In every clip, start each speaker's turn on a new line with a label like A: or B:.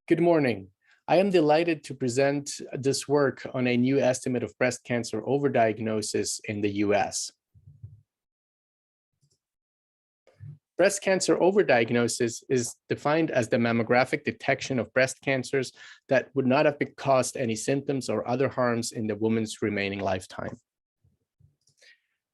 A: Good morning. I am delighted to present this work on a new estimate of breast cancer overdiagnosis in the US. Breast cancer overdiagnosis is defined as the mammographic detection of breast cancers that would not have caused any symptoms or other harms in the woman's remaining lifetime.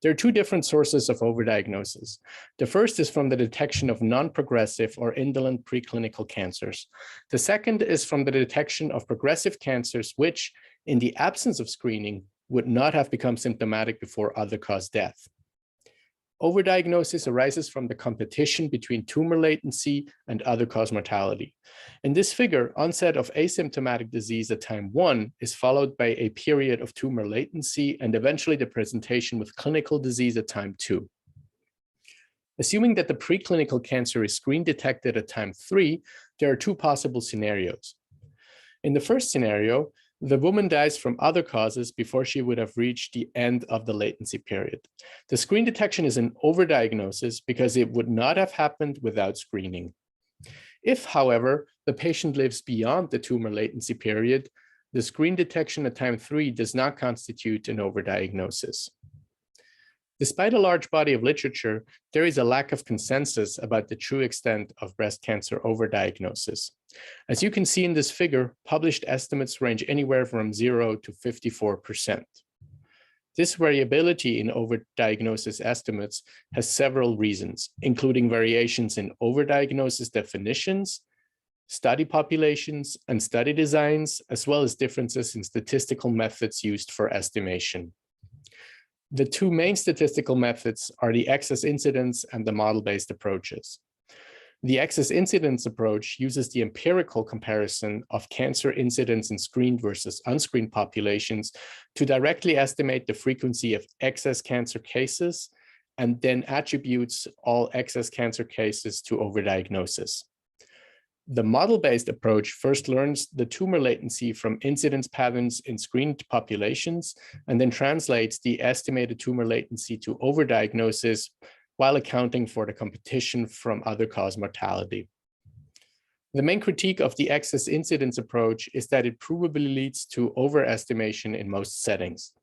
A: There are two different sources of overdiagnosis. The first is from the detection of non-progressive or indolent preclinical cancers. The second is from the detection of progressive cancers, which, in the absence of screening, would not have become symptomatic before other-cause death. Overdiagnosis arises from the competition between tumor latency and other-cause mortality. In this figure, onset of asymptomatic disease at time 1 is followed by a period of tumor latency and eventually the presentation with clinical disease at time 2. Assuming that the preclinical cancer is screen detected at time 3, there are two possible scenarios. In the first scenario, the woman dies from other causes before she would have reached the end of the latency period. The screen detection is an overdiagnosis because it would not have happened without screening. If, however, the patient lives beyond the tumor latency period, the screen detection at time 3 does not constitute an overdiagnosis. Despite a large body of literature, there is a lack of consensus about the true extent of breast cancer overdiagnosis. As you can see in this figure, published estimates range anywhere from 0 to 54%. This variability in overdiagnosis estimates has several reasons, including variations in overdiagnosis definitions, study populations, and study designs, as well as differences in statistical methods used for estimation. The two main statistical methods are the excess incidence and the model-based approaches. The excess incidence approach uses the empirical comparison of cancer incidence in screened versus unscreened populations to directly estimate the frequency of excess cancer cases and then attributes all excess cancer cases to overdiagnosis. The model-based approach first learns the tumor latency from incidence patterns in screened populations and then translates the estimated tumor latency to overdiagnosis while accounting for the competition from other-cause mortality. The main critique of the excess incidence approach is that it provably leads to overestimation in most settings.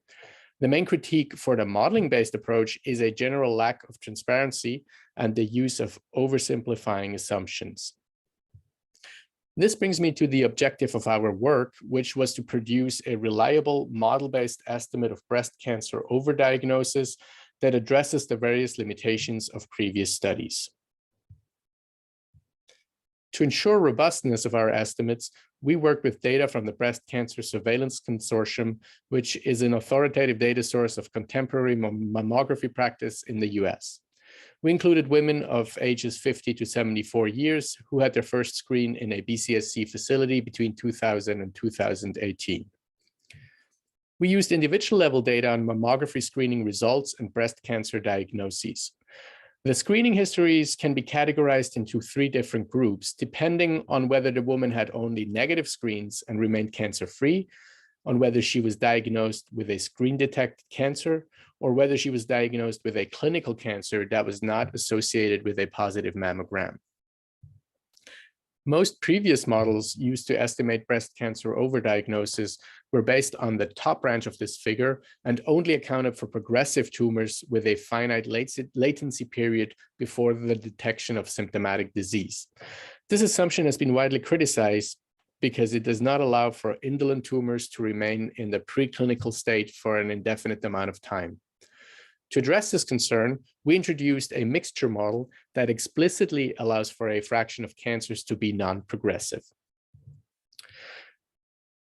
A: The main critique for the modeling-based approach is a general lack of transparency and the use of oversimplifying assumptions. This brings me to the objective of our work, which was to produce a reliable model-based estimate of breast cancer overdiagnosis that addresses the various limitations of previous studies. To ensure robustness of our estimates, we worked with data from the Breast Cancer Surveillance Consortium, which is an authoritative data source of contemporary mammography practice in the US. We included women of ages 50 to 74 years who had their first screen in a BCSC facility between 2000 and 2018. We used individual level data on mammography screening results and breast cancer diagnoses. The screening histories can be categorized into three different groups, depending on whether the woman had only negative screens and remained cancer-free, on whether she was diagnosed with a screen-detected cancer, or whether she was diagnosed with a clinical cancer that was not associated with a positive mammogram. Most previous models used to estimate breast cancer overdiagnosis were based on the top branch of this figure and only accounted for progressive tumors with a finite latency period before the detection of symptomatic disease. This assumption has been widely criticized because it does not allow for indolent tumors to remain in the preclinical state for an indefinite amount of time. To address this concern, we introduced a mixture model that explicitly allows for a fraction of cancers to be non-progressive.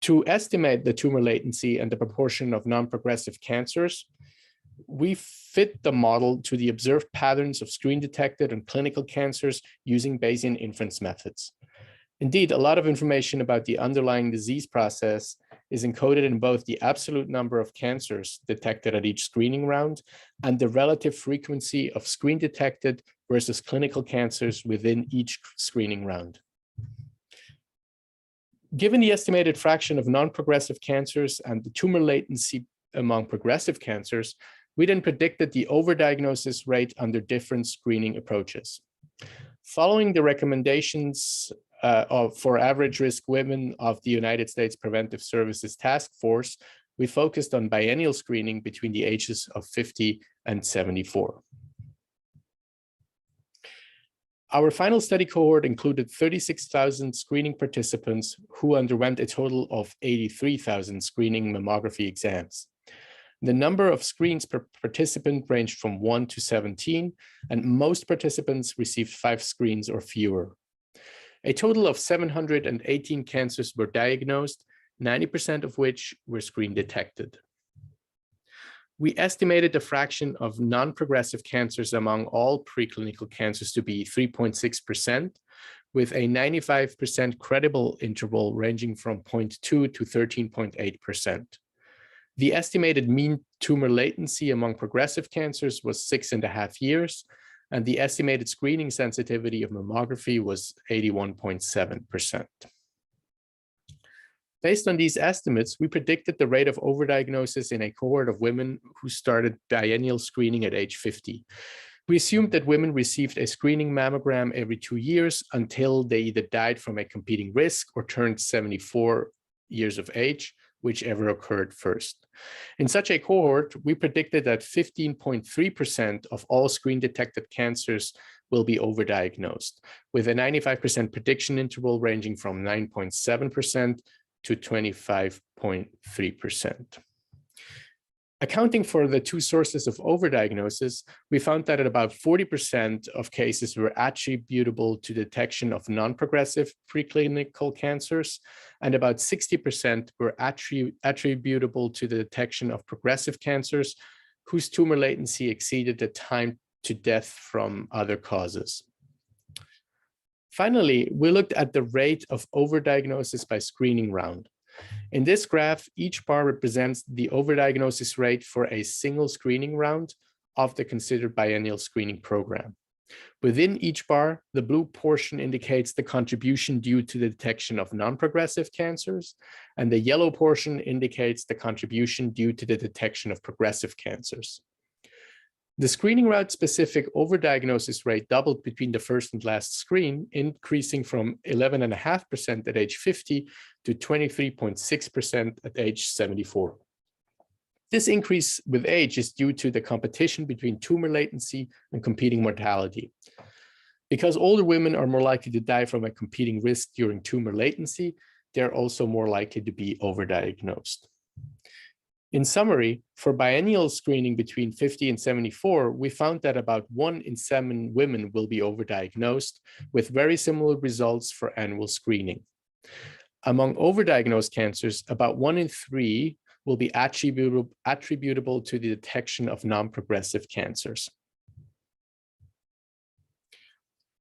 A: To estimate the tumor latency and the proportion of non-progressive cancers, we fit the model to the observed patterns of screen-detected and clinical cancers using Bayesian inference methods. Indeed, a lot of information about the underlying disease process is encoded in both the absolute number of cancers detected at each screening round and the relative frequency of screen-detected versus clinical cancers within each screening round. Given the estimated fraction of non-progressive cancers and the tumor latency among progressive cancers, we then predicted the overdiagnosis rate under different screening approaches. Following the recommendations for average risk women of the United States Preventive Services Task Force, we focused on biennial screening between the ages of 50 and 74. Our final study cohort included 36,000 screening participants who underwent a total of 83,000 screening mammography exams. The number of screens per participant ranged from 1 to 17, and most participants received 5 screens or fewer. A total of 718 cancers were diagnosed, 90% of which were screen detected. We estimated the fraction of non-progressive cancers among all preclinical cancers to be 3.6%, with a 95% credible interval ranging from 0.2 to 13.8%. The estimated mean tumor latency among progressive cancers was 6.5 years, and the estimated screening sensitivity of mammography was 81.7%. Based on these estimates, we predicted the rate of overdiagnosis in a cohort of women who started biennial screening at age 50. We assumed that women received a screening mammogram every 2 years until they either died from a competing risk or turned 74 years of age, whichever occurred first. In such a cohort, we predicted that 15.3% of all screen-detected cancers will be overdiagnosed, with a 95% prediction interval ranging from 9.7% to 25.3%. Accounting for the two sources of overdiagnosis, we found that at about 40% of cases were attributable to detection of non-progressive preclinical cancers, and about 60% were attributable to the detection of progressive cancers whose tumor latency exceeded the time to death from other causes. Finally, we looked at the rate of overdiagnosis by screening round. In this graph, each bar represents the overdiagnosis rate for a single screening round of the considered biennial screening program. Within each bar, the blue portion indicates the contribution due to the detection of non-progressive cancers, and the yellow portion indicates the contribution due to the detection of progressive cancers. The screening route-specific overdiagnosis rate doubled between the first and last screen, increasing from 11.5% at age 50 to 23.6% at age 74. This increase with age is due to the competition between tumor latency and competing mortality. Because older women are more likely to die from a competing risk during tumor latency, they're also more likely to be overdiagnosed. In summary, for biennial screening between 50 and 74, we found that about 1 in 7 women will be overdiagnosed, with very similar results for annual screening. Among overdiagnosed cancers, about 1 in 3 will be attributable to the detection of non-progressive cancers.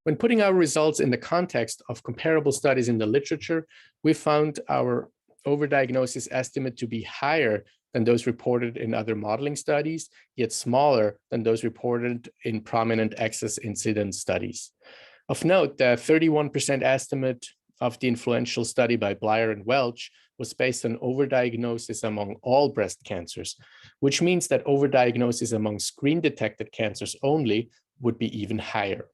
A: When putting our results in the context of comparable studies in the literature, we found our overdiagnosis estimate to be higher than those reported in other modeling studies, yet smaller than those reported in prominent excess incidence studies. Of note, the 31% estimate of the influential study by Blyer and Welch was based on overdiagnosis among all breast cancers, which means that overdiagnosis among screen-detected cancers only would be even higher.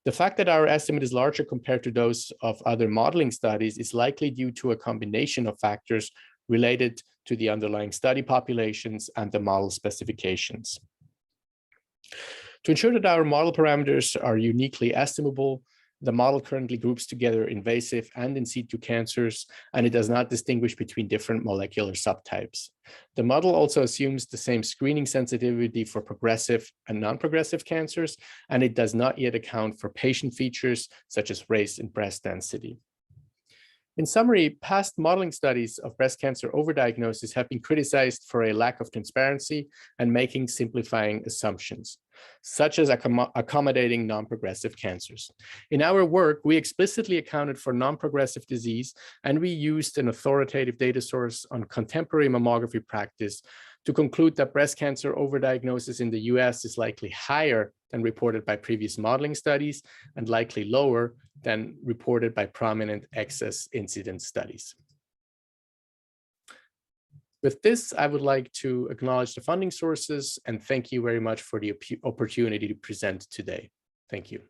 A: The fact that our estimate is larger compared to those of other modeling studies is likely due to a combination of factors related to the underlying study populations and the model specifications. To ensure that our model parameters are uniquely estimable, the model currently groups together invasive and in situ cancers, and it does not distinguish between different molecular subtypes. The model also assumes the same screening sensitivity for progressive and non-progressive cancers, and it does not yet account for patient features such as race and breast density. In summary, past modeling studies of breast cancer overdiagnosis have been criticized for a lack of transparency and making simplifying assumptions, such as accommodating non-progressive cancers. In our work, we explicitly accounted for non-progressive disease, and we used an authoritative data source on contemporary mammography practice to conclude that breast cancer overdiagnosis in the US is likely higher than reported by previous modeling studies and likely lower than reported by prominent excess incidence studies. With this, I would like to acknowledge the funding sources and thank you very much for the opportunity to present today. Thank you.